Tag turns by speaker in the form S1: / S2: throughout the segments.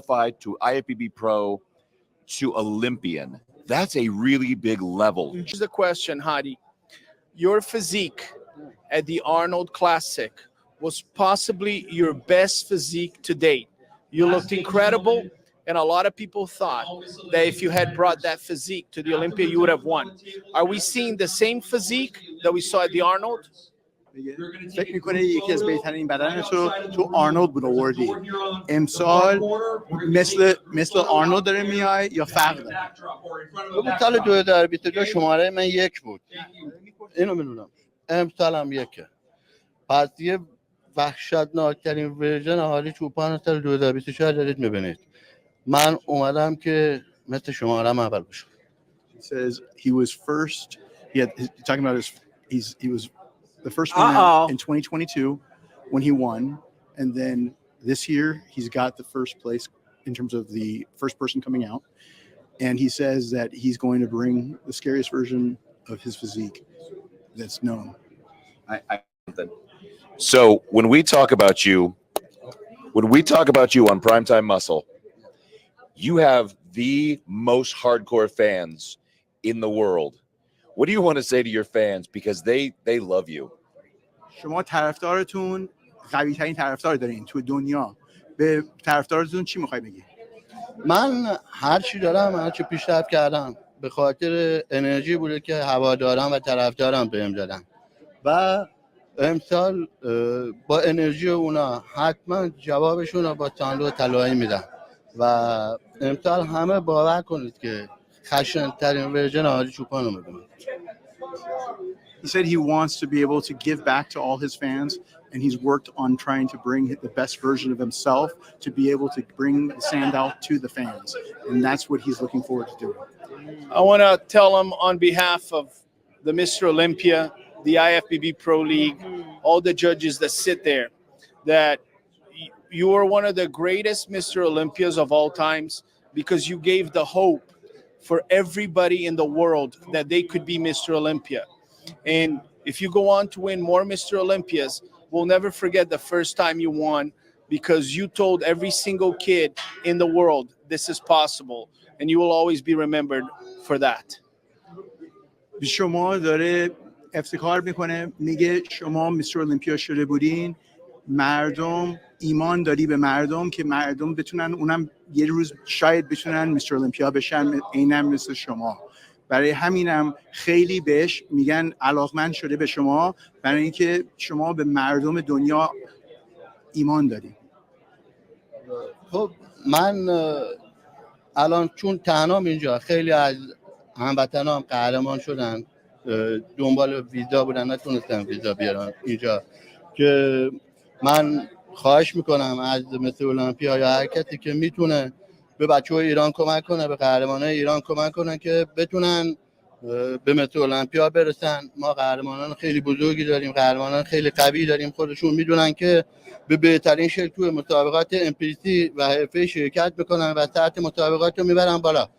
S1: qualified to IFBB Pro to Olympian. That's a really big level.
S2: Here's the question, Hadi. Your physique at the Arnold Classic was possibly your best physique to date. You looked incredible, and a lot of people thought that if you had brought that physique to the Olympia, you would have won. Are we seeing the same physique that we saw at the Arnold?
S3: فکر میکنه یکی از بهترین بدنش رو تو آرنولد بود آوردی. امسال مثل آرنولد داره میای یا فرق داره؟
S4: سال 2022 شماره من 1 بود. اینو میدونم. امسال هم 1. پس یه وحشتناکترین ورژن هادی چوپان سال 2024 دارید میبینید. من اومدم که مثل شماره‌ام اول بشم.
S3: He says he was first. Talking about he was the first winner in 2022 when he won, and then this year he's got the first place in terms of the first person coming out, and he says that he's going to bring the scariest version of his physique that's known.
S1: So when we talk about you on Primetime Muscle, you have the most hardcore fans in the world. What do you want to say to your fans, because they love you?
S3: شما طرفدارتون قوی ترین طرفدار دارین تو دنیا. به طرفدارتون چی میخوای بگی؟
S4: من هر چی دارم، هر چی پیشرفت کردم به خاطر انرژی بوده که هوادارم و طرفدارم بهم دادن. و امسال با انرژی اونا حتما جوابشون رو با تانلو طلایی میدم. و امسال همه باور کنید که خشن‌ترین ورژن هادی چوپان رو می‌بینید.
S3: He said he wants to be able to give back to all his fans, and he's worked on trying to bring the best version of himself to be able to bring the sand out to the fans, and that's what he's looking forward to doing.
S2: I want to tell him on behalf of the Mr. Olympia, the IFBB Pro League, all the judges that sit there, that you are one of the greatest Mr. Olympias of all times, because you gave the hope for everybody in the world that they could be Mr. Olympia. And if you go on to win more Mr. Olympias, we'll never forget the first time you won, because you told every single kid in the world this is possible, and you will always be remembered for that.
S3: شما داره افتخار میکنه، میگه شما مستر المپیا شده بودین، مردم ایمان داری به مردم که مردم بتونن اونم یه روز شاید بتونن مستر المپیا بشن اینم مثل شما. برای همینم خیلی بهش میگن علاقمند شده به شما، برای اینکه شما به مردم دنیا ایمان داری.
S4: خب من الان چون تنهام اینجا، خیلی از هموطنام قهرمان شدن، دنبال ویزا بودن نتونستن ویزا بیارن اینجا، که من خواهش میکنم از مثل المپیا یا هر کسی که میتونه به بچه‌های ایران کمک کنه، به قهرمانای ایران کمک کنه که بتونن به مثل المپیا برسن. ما قهرمانان خیلی بزرگی داریم، قهرمانان خیلی قوی داریم، خودشون میدونن که به بهترین شکل توی مسابقات امپریسی و حرفه‌ای شرکت بکنن و سطح مسابقات رو میبرن بالا.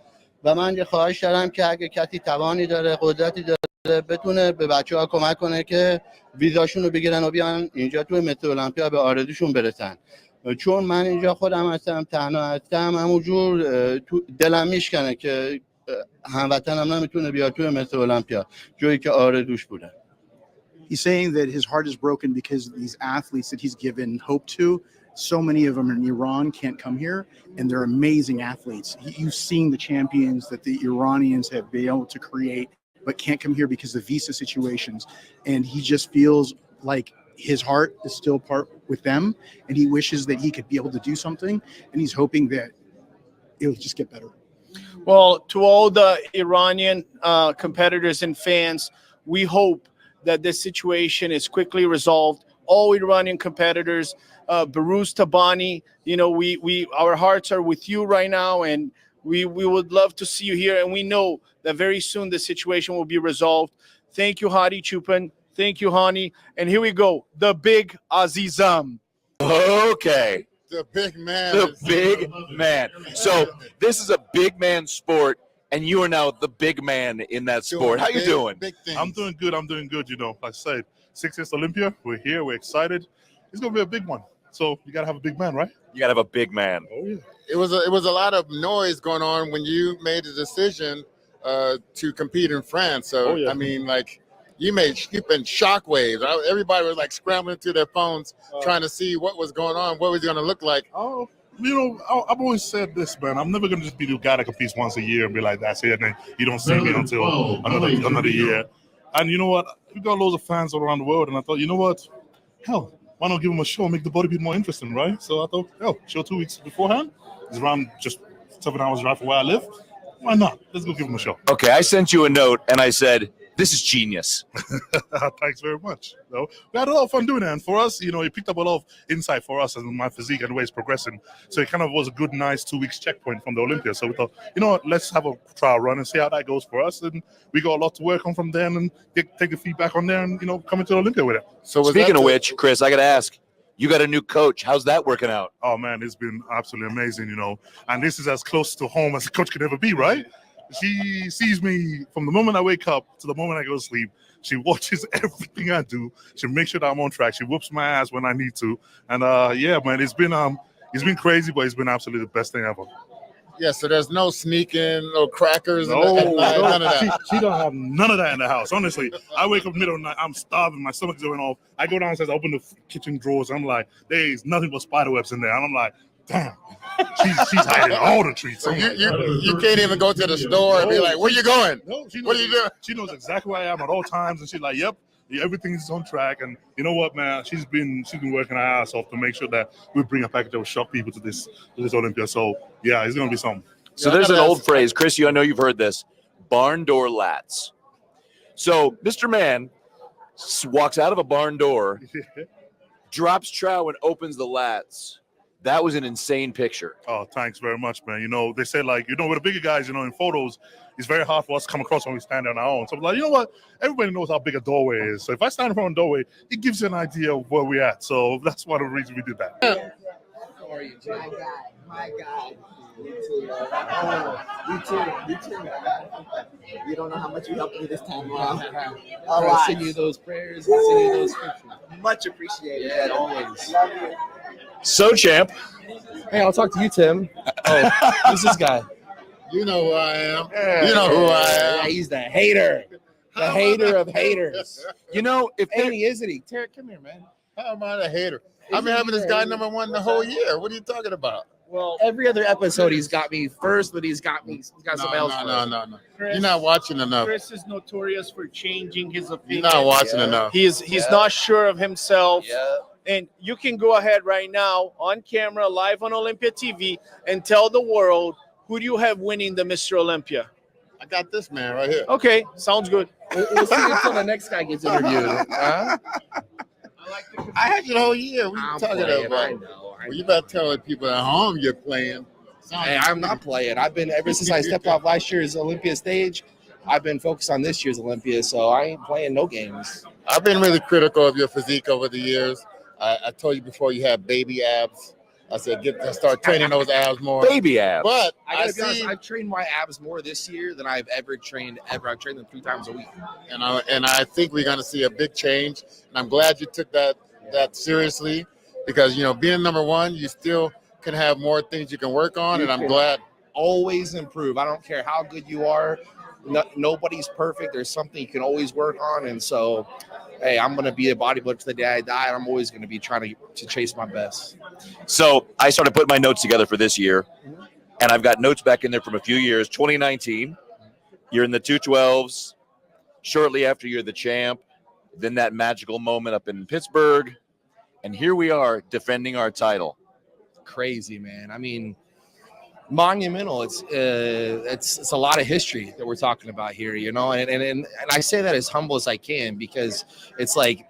S4: و من یه خواهش دارم که اگه کسی توانی داره، قدرتی داره، بتونه به بچه‌ها کمک کنه که ویزاشون رو بگیرن و بیان اینجا توی مثل المپیا به آرزوشون برسن. چون من اینجا خودم هستم، تنها هستم، همونجور دلم میشکنه که هموطنم نمیتونه بیاد توی مثل المپیا، جایی که آرزوش بوده.
S3: He's saying that his heart is broken because these athletes that he's given hope to, so many of them in Iran can't come here, and they're amazing athletes. You've seen the champions that the Iranians have been able to create, but can't come here because of visa situations. And he just feels like his heart is still part with them, and he wishes that he could be able to do something, and he's hoping that it'll just get better.
S2: Well, to all the Iranian competitors and fans, we hope that this situation is quickly resolved. All Iranian competitors, Baruz Tabani, you know, our hearts are with you right now, and we would love to see you here. And we know that very soon the situation will be resolved. Thank you, Hadi Choopan. Thank you, Hani. And here we go, the big Azizam.
S1: Okay.
S5: The big man.
S1: The big man. So this is a big man sport, and you are now the big man in that sport. How you doing?
S5: I'm doing good. You know, like I said, 6th Olympia. We're here. We're excited. It's going to be a big one. So you gotta have a big man, right?
S1: You got to have a big man.
S5: Oh yeah.
S6: It was a lot of noise going on when you made the decision to compete in France. So
S5: Oh, yeah.
S6: I mean, like you've been shockwaves. Everybody was like scrambling through their phones trying to see what was going on, what was it going to look like.
S5: Oh, I've always said this, man. I'm never gonna just be the guy that competes once a year and be like, that's it, and then you don't see me until another year. And you know what? We got loads of fans all around the world, and I thought, you know what? Hell, why not give them a show, make the bodybuilding more interesting, right? So I thought, show 2 weeks beforehand. It's around just 7 hours drive from where I live. Why not? Let's go give them a show.
S1: Okay, I sent you a note and I said, this is genius.
S5: Thanks very much. We had a lot of fun doing it, and for us, it picked up a lot of insight for us and my physique and the way it's progressing. So it kind of was a good, nice 2 weeks checkpoint from the Olympia. So we thought, you know what, let's have a trial run and see how that goes for us. And we got a lot to work on from there, and take the feedback on there, and come into the Olympia with it.
S6: So
S1: speaking of which, Chris, I got to ask, you got a new coach. How's that working out?
S5: Oh man, it's been absolutely amazing. And this is as close to home as a coach could ever be, right? She sees me from the moment I wake up to the moment I go to sleep. She watches everything I do. She makes sure that I'm on track. She whoops my ass when I need to. And yeah, man, it's been crazy, but it's been absolutely the best thing ever.
S6: Yeah, so there's no sneaking, no crackers,
S5: No,
S6: none of that.
S5: She don't have none of that in the house. Honestly, I wake up middle of the night, I'm starving, my stomach's going off. I go downstairs, I open the kitchen drawers, I'm like, there's nothing but spider webs in there. And I'm like, damn, she's hiding all the treats.
S6: So you can't even go to the store and be like, where you going?
S5: No,
S6: what are you doing?
S5: She knows exactly where I am at all times, and she's like, yep, everything's on track. And you know what, man? She's been working her ass off to make sure that we bring a package that will shock people to this Olympia. So yeah, it's gonna be something.
S1: So there's an old phrase, Chris. I know you've heard this: barn door lats. So Mr. Man walks out of a barn door, drops trow, and opens the lats. That was an insane picture.
S5: Oh, thanks very much, man. They say, like, with the bigger guys, in photos, it's very hard for us to come across when we stand on our own. So I'm like, you know what? Everybody knows how big a doorway is. So if I stand in front of a doorway, it gives you an idea of where we're at. So that's one of the reasons we did that.
S7: How are you, Jay? My guy. You too. You too. You don't know how much you helped me this time around.
S8: I'll send you those prayers. I'll send you those scriptures.
S7: Much appreciated.
S8: Yeah, always.
S7: Love you.
S1: So, champ.
S8: Hey, I'll talk to you, Tim. Oh, who's this guy?
S6: You know who I am. You know who I am.
S8: Yeah, he's the hater. The hater of haters.
S1: If
S8: Hey, isn't he? Tarek, come here, man.
S6: How am I a hater? I've been having this guy number one the whole year. What are you talking about?
S8: Well, every other episode he's got me first, but he's got somebody else first.
S6: No. You're not watching enough.
S2: Chris is notorious for changing his opinion.
S6: You're not watching enough.
S2: He's not sure of himself.
S8: Yeah.
S2: And you can go ahead right now on camera, live on Olympia TV, and tell the world, who do you have winning the Mr. Olympia?
S6: I got this man right here.
S2: Okay, sounds good.
S8: We'll see until the next guy gets interviewed. Huh?
S6: I had you the whole year. What are you
S8: I'm
S6: talking
S8: playing,
S6: about?
S8: I know.
S6: Well, you better tell the people at home you're playing.
S8: Hey, I'm not playing. I've been, ever since I stepped off last year's Olympia stage, I've been focused on this year's Olympia, so I ain't playing no games.
S6: I've been really critical of your physique over the years. I told you before you had baby abs. I said, start training those abs more.
S1: Baby abs.
S6: But
S8: I gotta be honest, I've trained my abs more this year than I've ever trained ever. I've trained them 3 times a week.
S6: And I think we're going to see a big change. And I'm glad you took that seriously because, being number one, you still can have more things you can work on. And I'm glad.
S8: Always improve. I don't care how good you are. Nobody's perfect. There's something you can always work on. And so, hey, I'm going to be a bodybuilder to the day I die. And I'm always going to be trying to chase my best.
S1: So I started putting my notes together for this year, and I've got notes back in there from a few years. 2019, you're in the 212s. Shortly after, you're the champ. Then that magical moment up in Pittsburgh. And here we are defending our title.
S8: Crazy, man. I mean, monumental. It's a lot of history that we're talking about here, and I say that as humble as I can because it's like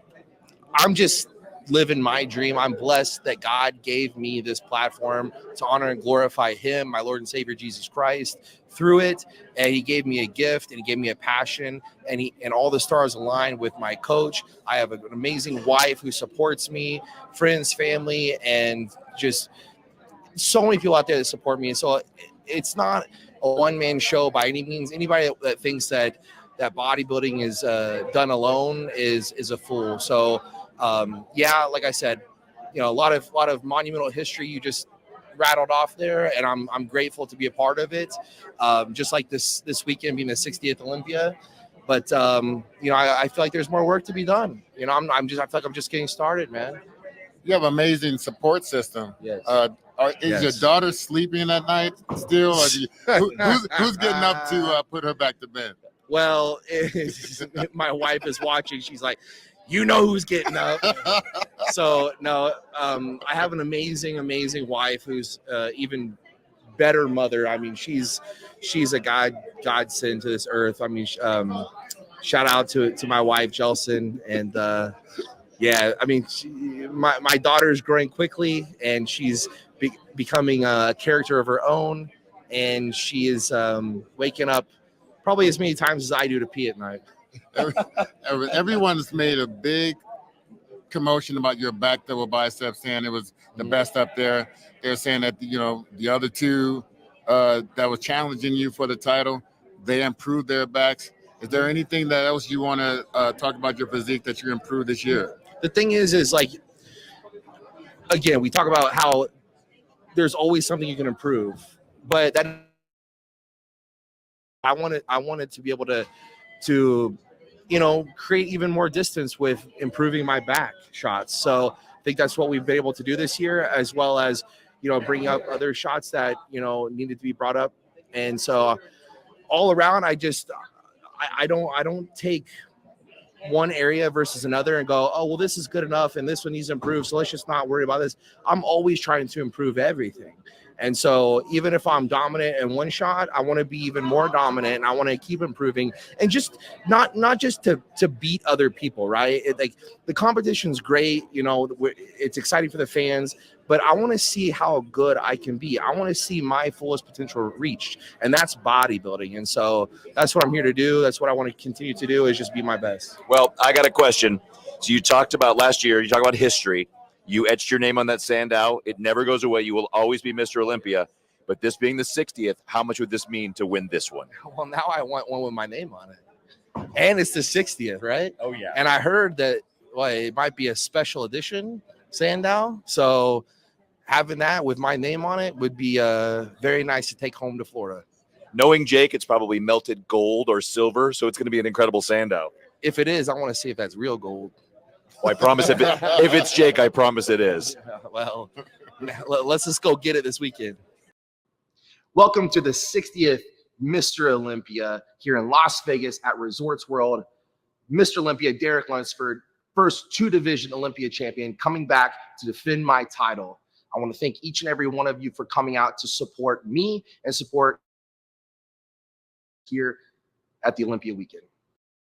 S8: I'm just living my dream. I'm blessed that God gave me this platform to honor and glorify him, my Lord and Savior Jesus Christ, through it. And he gave me a gift and he gave me a passion, and all the stars aligned with my coach. I have an amazing wife who supports me, friends, family, and just so many people out there that support me. And so it's not a one-man show by any means. Anybody that thinks that bodybuilding is done alone is a fool. So yeah, like I said, you know, a lot of monumental history you just rattled off there, and I'm grateful to be a part of it. Just like this weekend being the 60th Olympia. But you know, I feel like there's more work to be done. You know, I feel like I'm just getting started, man.
S6: You have an amazing support system.
S8: Yes.
S6: Is your daughter sleeping at night still? Or who's getting up to put her back to bed?
S8: Well, my wife is watching. She's like, you know who's getting up. So no, I have an amazing wife who's even better mother. I mean, she's a godsend to this earth. I mean, shout out to my wife Jelson, and yeah, I mean, my daughter is growing quickly, and she's becoming a character of her own, and she is waking up probably as many times as I do to pee at night.
S6: Everyone's made a big commotion about your back double bicep, saying it was the best up there. They're saying that, you know, the other two that was challenging you for the title, they improved their backs. Is there anything that else you want to talk about your physique that you improved this year?
S8: The thing is like, again, we talk about how there's always something you can improve, but that I wanted to be able to you know, create even more distance with improving my back shots. So I think that's what we've been able to do this year, as well as, you know, bring up other shots that, you know, needed to be brought up. And so all around, I don't take one area versus another and go, oh, well, this is good enough and this one needs to improve, so let's just not worry about this. I'm always trying to improve everything. And so even if I'm dominant in one shot, I want to be even more dominant, and I want to keep improving, and just not just to beat other people, right? Like, the competition's great, you know, it's exciting for the fans, but I want to see how good I can be. I want to see my fullest potential reached, and that's bodybuilding. And so that's what I'm here to do. That's what I want to continue to do, is just be my best.
S1: Well, I got a question. So you talked about last year, you talked about history. You etched your name on that sandow. It never goes away. You will always be Mr. Olympia. But this being the 60th, how much would this mean to win this one?
S8: Well, now I want one with my name on it. And it's the 60th, right?
S1: Oh, yeah.
S8: And I heard that, well, it might be a special edition sandow. So having that with my name on it would be very nice to take home to Florida.
S1: Knowing Jake, it's probably melted gold or silver, so it's going to be an incredible sandow.
S8: If it is, I want to see if that's real gold.
S1: Well, I promise if it's Jake, I promise it is.
S8: Well, let's just go get it this weekend. Welcome to the 60th Mr. Olympia here in Las Vegas at Resorts World. Mr. Olympia, Derek Lunsford, first two-division Olympia champion, coming back to defend my title. I want to thank each and every one of you for coming out to support me and support here at the Olympia weekend.